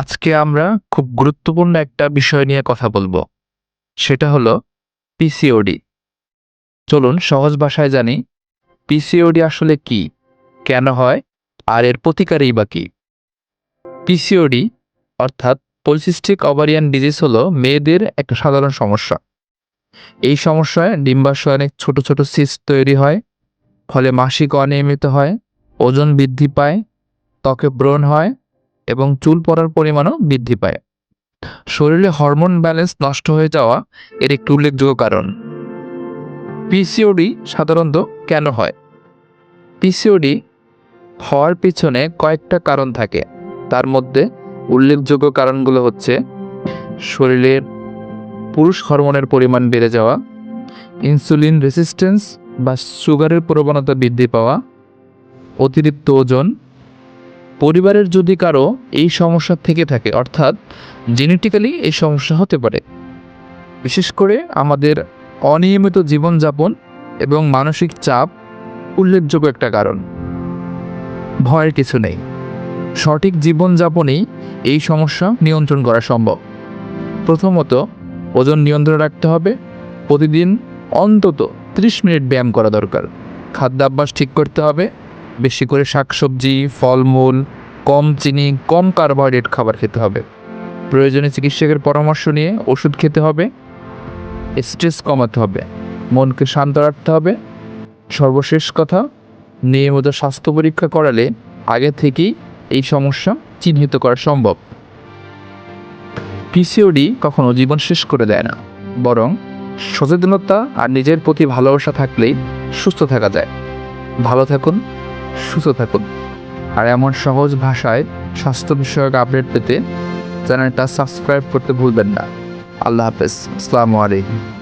আজকে আমরা খুব গুরুত্বপূর্ণ একটা বিষয় নিয়ে কথা বলবো। সেটা হলো পিসিওডি। চলুন সহজ ভাষায় জানি পিসিওডি আসলে কি, কেন হয়, আর এর প্রতিকারই বা কি। পিসিওডি অর্থাৎ পলিসিস্টিক ওভারিয়ান ডিজিজ হলো মেয়েদের একটা সাধারণ সমস্যা। এই সমস্যায় ডিম্বাশয়ে অনেক ছোট ছোট সিস্ট তৈরি হয়, ফলে মাসিক অনিয়মিত হয়, ওজন বৃদ্ধি পায়, ত্বকে ব্রণ হয় এবং চুল পড়ার পরিমাণও বৃদ্ধি পায়। শরীরে হরমোন ব্যালেন্স নষ্ট হয়ে যাওয়া এর একটি উল্লেখযোগ্য কারণ। পিসিওডি সাধারণত কেন হয়? পিসিওডি হওয়ার পিছনে কয়েকটা কারণ থাকে। তার মধ্যে উল্লেখযোগ্য কারণগুলো হচ্ছে শরীরের পুরুষ হরমোনের পরিমাণ বেড়ে যাওয়া, ইনসুলিন রেসিস্ট্যান্স বা সুগারের প্রবণতা বৃদ্ধি পাওয়া, অতিরিক্ত ওজন, পরিবারের যদি কারো এই সমস্যা থেকে থাকে অর্থাৎ জেনেটিক্যালি এই সমস্যা হতে পারে। বিশেষ করে আমাদের অনিয়মিত জীবনযাপন এবং মানসিক চাপ উল্লেখযোগ্য একটা কারণ। ভয়ের কিছু নেই, সঠিক জীবনযাপনেই এই সমস্যা নিয়ন্ত্রণ করা সম্ভব। প্রথমত, ওজন নিয়ন্ত্রণে রাখতে হবে। প্রতিদিন অন্তত 30 মিনিট ব্যায়াম করা দরকার। খাদ্যাভ্যাস ঠিক করতে হবে, বেশি করে শাকসবজি, ফলমূল, কম চিনি, কম কার্বোহাইড্রেট খাবার খেতে হবে। প্রয়োজনে চিকিৎসকের পরামর্শ নিয়ে ওষুধ খেতে হবে। স্ট্রেস কমাতে হবে, মনকে শান্ত রাখতে হবে। সর্বশেষ কথা, নিয়মিত স্বাস্থ্য পরীক্ষা করালে আগে থেকেই এই সমস্যা চিহ্নিত করা সম্ভব। পিসিওডি কখনো জীবন শেষ করে দেয় না, বরং সচেতনতা আর নিজের প্রতি ভালোবাসা থাকলেই সুস্থ থাকা যায়। ভালো থাকুন, সুস্থ থাকুন। আর এমন সহজ ভাষায় স্বাস্থ্য বিষয়ক আপডেট পেতে চ্যানেলটা সাবস্ক্রাইব করতে ভুলবেন না। আল্লাহ হাফেজ, আসসালামু আলাইকুম।